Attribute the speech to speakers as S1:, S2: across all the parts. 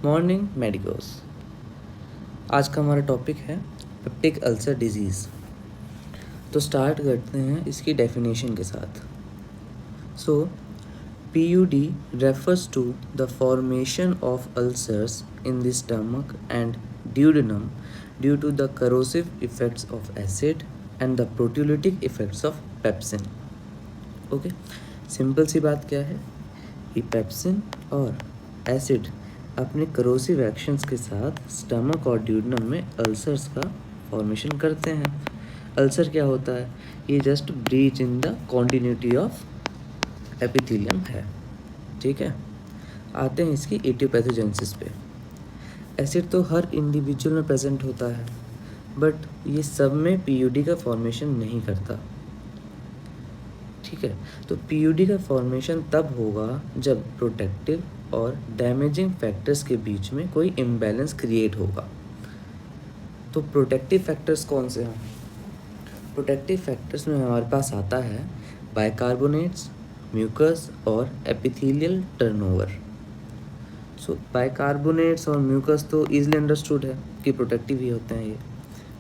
S1: Morning medicos. आज का हमारा टॉपिक है पेप्टिक अल्सर डिजीज़। तो स्टार्ट करते हैं इसकी डेफिनेशन के साथ। सो PUD refers to the formation of ulcers in the stomach and duodenum due to the corrosive effects of acid and the proteolytic effects of pepsin। Okay, simple सी बात क्या है कि पेप्सिन और एसिड अपने करोसिव एक्शंस के साथ stomach और ड्यूडेनम में अल्सर्स का फॉर्मेशन करते हैं। अल्सर क्या होता है? ये just breach in the continuity of epithelium है। ठीक है, आते हैं इसकी एटियोपैथोजेनेसिस पे। एसिड तो हर इंडिविजुअल में प्रेजेंट होता है, बट ये सब में PUD का फॉर्मेशन नहीं करता। ठीक है, तो PUD का फॉर्मेशन तब होगा जब प्रोटेक्टिव और डैमेजिंग फैक्टर्स के बीच में कोई इम्बैलेंस क्रिएट होगा। तो प्रोटेक्टिव फैक्टर्स कौन से हैं? प्रोटेक्टिव फैक्टर्स में हमारे पास आता है बाइकार्बोनेट्स, म्यूकस और एपिथेलियल टर्नओवर। सो बाइकार्बोनेट्स और म्यूकस तो ईजिली अंडरस्टूड है कि प्रोटेक्टिव ही होते हैं ये।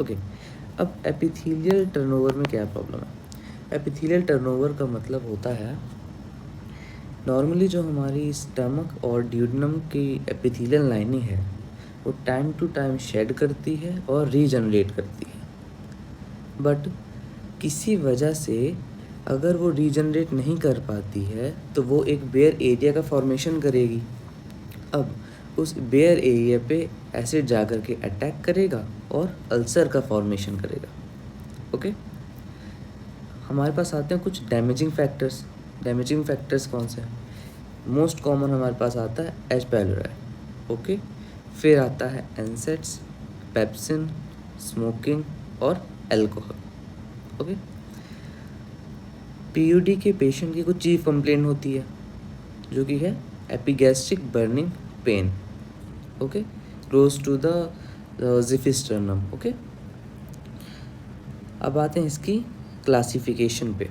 S1: ओके, अब एपिथेलियल टर्नओवर में क्या प्रॉब्लम है? एपिथेलियल टर्नओवर का मतलब होता है नॉर्मली जो हमारी स्टमक और ड्यूडेनम की एपिथेलियल लाइनिंग है वो टाइम टू टाइम शेड करती है और रीजनरेट करती है, बट किसी वजह से अगर वो रीजनरेट नहीं कर पाती है तो वो एक बेयर एरिया का फॉर्मेशन करेगी। अब उस बेयर एरिया पे एसिड जा कर के अटैक करेगा और अल्सर का फॉर्मेशन करेगा। ओके, हमारे पास आते हैं कुछ डैमेजिंग फैक्टर्स। डैमेजिंग फैक्टर्स कौन से हैं? मोस्ट कॉमन हमारे पास आता है एच पाइलोराई। ओके, फिर आता है एनसेट्स, पेप्सिन, स्मोकिंग और एल्कोहल। ओके, PUD के पेशेंट की कुछ चीफ कंप्लेंट होती है जो कि है epigastric burning pain. Okay, close to the xiphisternum. Okay, अब आते हैं इसकी क्लासिफिकेशन पे।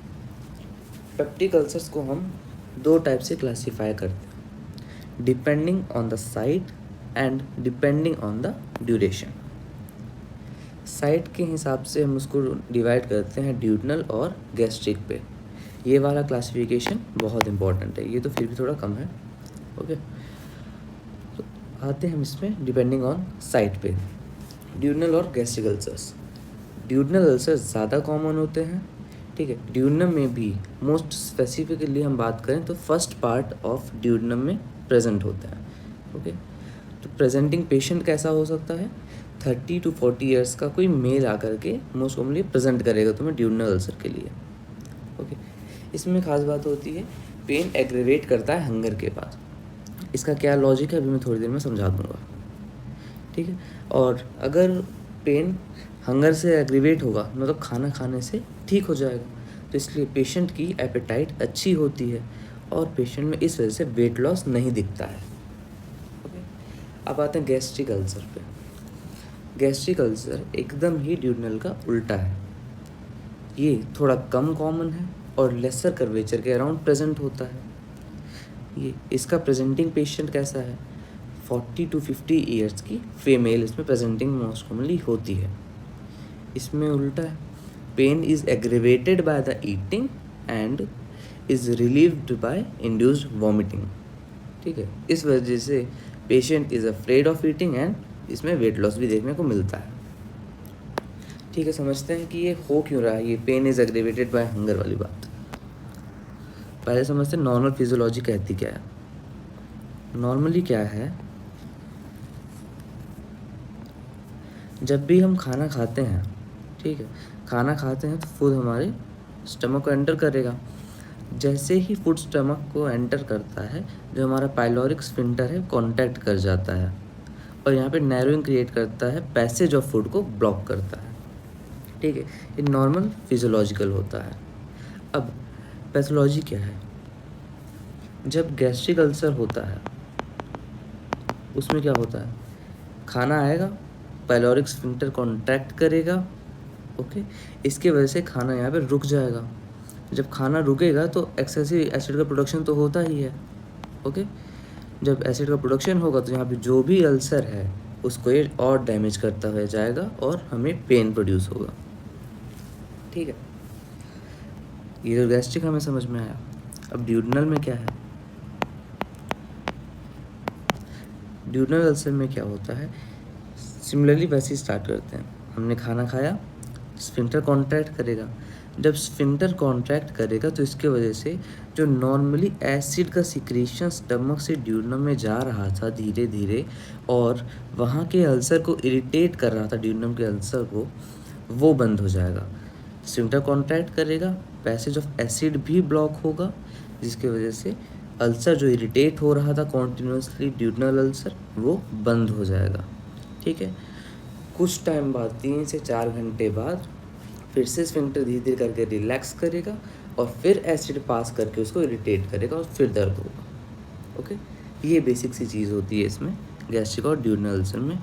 S1: पेप्टिक अल्सर्स को हम दो टाइप से क्लासीफाई करते हैं, depending on the site and depending on the duration. Site के हिसाब से हम उसको डिवाइड करते हैं ड्यूडेनल और गैस्ट्रिक पे। ये वाला क्लासिफिकेशन बहुत इंपॉर्टेंट है, ये तो फिर भी थोड़ा कम है। ओके, तो आते हैं हम इसमें डिपेंडिंग ऑन साइट पे। ड्यूडेनल और गैस्ट्रिक अल्सर्स। ड्यूडेनल अल्सर्स ज़्यादा कॉमन होते हैं। ठीक है, ड्यूडेनम में भी मोस्ट स्पेसिफिकली हम बात करें तो फर्स्ट पार्ट ऑफ ड्यूडेनम में प्रेजेंट होता है। ओके, तो प्रेजेंटिंग पेशेंट कैसा हो सकता है? 30 to 40 ईयर्स का कोई मेल आकर के मोस्ट कॉमनली प्रेजेंट करेगा तुम्हें ड्यूडेनल अल्सर के लिए। ओके, इसमें खास बात होती है पेन एग्रेवेट करता है हंगर के बाद। इसका क्या लॉजिक है अभी मैं थोड़ी देर में समझा दूंगा। ठीक है, और अगर पेन हंगर से एग्रीवेट होगा मतलब खाना खाने से ठीक हो जाएगा, तो इसलिए पेशेंट की एपेटाइट अच्छी होती है और पेशेंट में इस वजह से वेट लॉस नहीं दिखता है। ओके, अब आते हैं गैस्ट्रिक अल्सर पे। गैस्ट्रिक अल्सर एकदम ही ड्यूडेनल का उल्टा है। ये थोड़ा कम कॉमन है और लेसर कर्वेचर के अराउंड प्रेजेंट होता है। ये इसका प्रेजेंटिंग पेशेंट कैसा है? 40 to 50 ईयर्स की फीमेल इसमें प्रेजेंटिंग मोस्ट कॉमनली होती है। इसमें उल्टा है, pain is aggravated by the eating and is relieved by induced vomiting. ठीक है, इस वजह से patient is afraid of eating and इसमें वेट लॉस भी देखने को मिलता है। ठीक है, समझते हैं कि ये हो क्यों रहा है, ये pain is aggravated by hunger वाली बात। पहले समझते हैं नॉर्मल फिजियोलॉजी कहती क्या है। नॉर्मली क्या है, जब भी हम खाना खाते हैं, ठीक है, खाना खाते हैं तो फूड हमारे स्टमक को एंटर करेगा। जैसे ही फूड स्टमक को एंटर करता है, जो हमारा पाइलोरिक स्फिंक्टर है कांटेक्ट कर जाता है और यहाँ पे नैरोइंग क्रिएट करता है, पैसेज ऑफ फूड को ब्लॉक करता है। ठीक है, ये नॉर्मल फिजियोलॉजिकल होता है। अब पैथोलॉजी क्या है? जब गैस्ट्रिक अल्सर होता है उसमें क्या होता है, खाना आएगा, पाइलोरिक स्फिंक्टर कॉन्ट्रैक्ट करेगा। ओके, इसके वजह से खाना यहाँ पे रुक जाएगा। जब खाना रुकेगा तो एक्सेसिव एसिड का प्रोडक्शन तो होता ही है। ओके, जब एसिड का प्रोडक्शन होगा तो यहाँ पे जो भी अल्सर है उसको ये और डैमेज करता हुआ जाएगा और हमें पेन प्रोड्यूस होगा। ठीक है, ये तो गैस्ट्रिक हमें समझ में आया। अब ड्यूडनल में क्या है? ड्यूडनल अल्सर में क्या होता है? सिमिलरली वैसे ही स्टार्ट करते हैं। हमने खाना खाया, स्फिंक्टर कॉन्ट्रैक्ट करेगा। जब स्फिंक्टर कॉन्ट्रैक्ट करेगा तो इसके वजह से जो नॉर्मली एसिड का सिक्रीशन स्टमक से ड्यूडनम में जा रहा था धीरे धीरे और वहाँ के अल्सर को इरिटेट कर रहा था, ड्यूडनम के अल्सर को, वो बंद हो जाएगा। स्फिंक्टर कॉन्ट्रैक्ट करेगा, पैसेज ऑफ एसिड भी ब्लॉक होगा, जिसकी वजह से अल्सर जो इरिटेट हो रहा था कॉन्टिन्यूसली, ड्यूडनल अल्सर, वो बंद हो जाएगा। ठीक है, कुछ टाइम बाद 3 से 4 घंटे बाद फिर से स्फिंक्टर धीरे धीरे करके रिलैक्स करेगा और फिर एसिड पास करके उसको इरिटेट करेगा और फिर दर्द होगा। ओके, ये बेसिक सी चीज़ होती है इसमें गैस्ट्रिक और ड्यूडनल अल्सर में,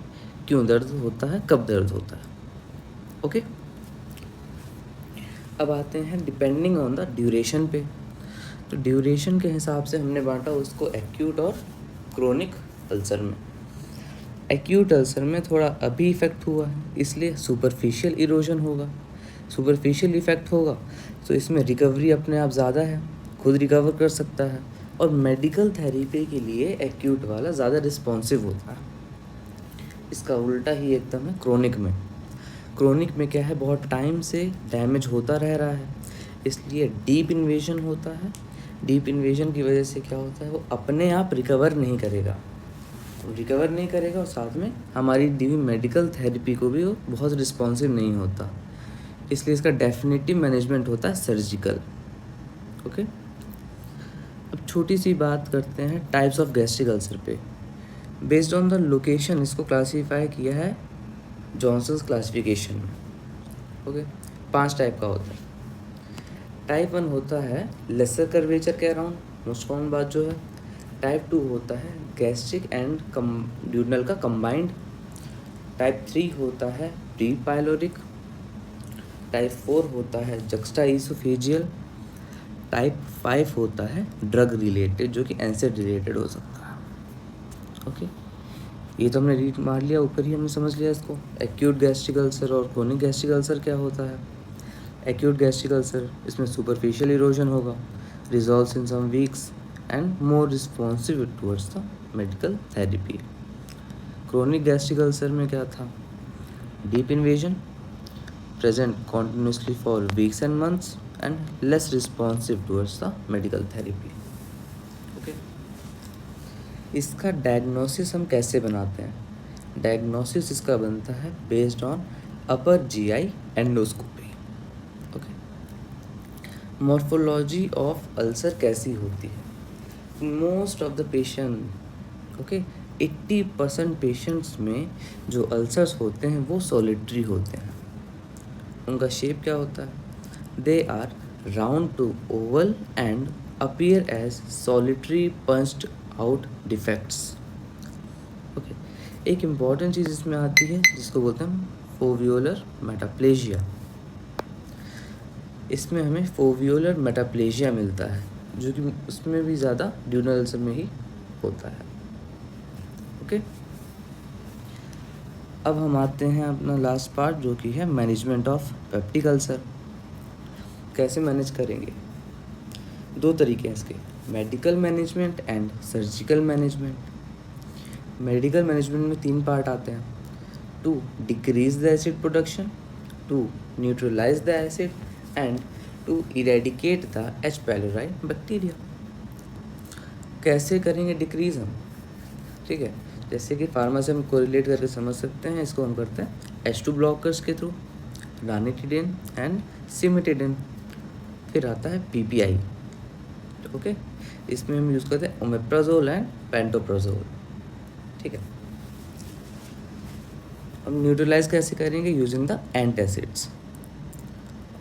S1: क्यों दर्द होता है, कब दर्द होता है। ओके, अब आते हैं डिपेंडिंग ऑन द ड्यूरेशन पे। तो ड्यूरेशन के हिसाब से हमने बांटा उसको एक्यूट और क्रोनिक अल्सर में। एक्यूट अल्सर में थोड़ा अभी इफ़ेक्ट हुआ है इसलिए सुपरफिशियल इरोजन होगा। सुपरफिशियल इफ़ेक्ट होगा तो इसमें रिकवरी अपने आप ज़्यादा है, खुद रिकवर कर सकता है और मेडिकल थेरेपी के लिए एक्यूट वाला ज़्यादा रिस्पॉन्सिव होता है। इसका उल्टा ही एकदम है क्रोनिक में। क्रोनिक में क्या है, बहुत टाइम से डैमेज होता रह रहा है इसलिए डीप इन्वेजन होता है। डीप इन्वेजन की वजह से क्या होता है, वो अपने आप रिकवर नहीं करेगा और साथ में हमारी दी हुई मेडिकल थेरेपी को भी वो बहुत रिस्पॉन्सिव नहीं होता, इसलिए इसका डेफिनेटिव मैनेजमेंट होता है सर्जिकल। ओके, अब छोटी सी बात करते हैं टाइप्स ऑफ गैस्ट्रिक अल्सर पे। बेस्ड ऑन द लोकेशन इसको क्लासीफाई किया है जॉनसन्स क्लासिफिकेशन में। ओके, 5 टाइप का होता है। टाइप 1 होता है लेसर कर्वेचर के अराउंड, मोस्ट कॉमन बात जो है। टाइप 2 होता है गैस्ट्रिक एंड ड्यूडनल का कंबाइंड। टाइप 3 होता है प्री पाइलोरिक। टाइप 4 होता है जक्स्टा ईसोफेजियल। टाइप 5 होता है ड्रग रिलेटेड, जो कि एंसेड रिलेटेड हो सकता है। ओके, ये तो हमने रीड मार लिया, ऊपर ही हमने समझ लिया इसको। एक्यूट गैस्ट्रिक अल्सर और क्रोनिक गैस्ट्रिक अल्सर क्या होता है। एक्यूट गैस्ट्रिक अल्सर, इसमें सुपरफिशियल इरोजन होगा, resolves in some weeks and more responsive towards the medical therapy. Chronic gastric ulcer में क्या था, deep invasion, present continuously for weeks and months and less responsive towards the medical therapy. Okay, इसका diagnosis हम कैसे बनाते हैं? Diagnosis इसका बनता है based on upper GI endoscopy. Okay, morphology of ulcer कैसी होती है? Most of the patient, okay, 80% patients में जो अल्सर्स होते हैं वो सॉलिटरी होते हैं। उनका शेप क्या होता है, they are round to oval and appear as solitary punched out defects. Okay, एक इम्पॉर्टेंट चीज़ इसमें आती है जिसको बोलते हैं फोवियोलर मेटाप्लेजिया। इसमें हमें फोवियोलर मेटाप्लेजिया मिलता है, जो कि उसमें भी ज़्यादा ड्यूडनल अल्सर में ही होता है। ओके, अब हम आते हैं अपना लास्ट पार्ट, जो कि है मैनेजमेंट ऑफ पेप्टिक अल्सर। कैसे मैनेज करेंगे? 2 तरीके हैं इसके, medical management and surgical management. Medical management में 3 पार्ट आते हैं, to decrease the acid production, to neutralise the acid and to eradicate the H pylori bacteria. कैसे करेंगे डिक्रीज हम? ठीक है, जैसे कि फार्मेसी हम कोरिलेट करके समझ सकते हैं, इसको हम करते हैं H2 ब्लॉकर्स के थ्रू, रानिटिडिन एंड सिमिटिडिन। फिर आता है PPI। ओके, इसमें हम यूज़ करते हैं ओमेप्राजोल एंड पेंटोप्राजोल। ठीक है, हम न्यूट्रलाइज कैसे करेंगे, यूजिंग द एंटासिड्स।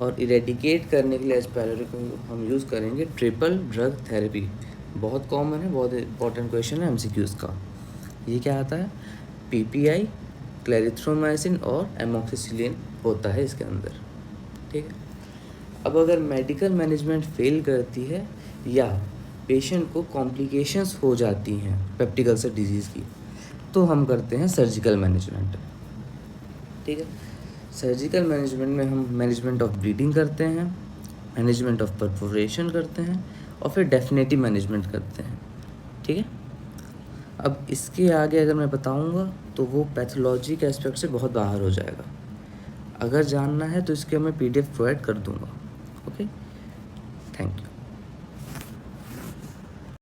S1: और इरेडिकेट करने के लिए एच पाइलोरी को हम यूज़ करेंगे ट्रिपल ड्रग थेरेपी। बहुत कॉमन है, बहुत इंपॉर्टेंट क्वेश्चन है MCQs का। ये क्या आता है, PPI, क्लेरिथ्रोमाइसिन और एमोक्सिसिलिन होता है इसके अंदर। ठीक है, अब अगर मेडिकल मैनेजमेंट फेल करती है या पेशेंट को कॉम्प्लिकेशंस हो जाती हैं पेप्टिक अल्सर डिजीज़ की, तो हम करते हैं सर्जिकल मैनेजमेंट। ठीक है, सर्जिकल मैनेजमेंट में हम मैनेजमेंट ऑफ ब्लीडिंग करते हैं, मैनेजमेंट ऑफ परफोरेशन करते हैं और फिर डेफिनेटिव मैनेजमेंट करते हैं। ठीक है, अब इसके आगे अगर मैं बताऊंगा तो वो पैथोलॉजी के एस्पेक्ट से बहुत बाहर हो जाएगा। अगर जानना है तो इसके मैं PDF प्रोवाइड कर दूंगा। Okay, thank you.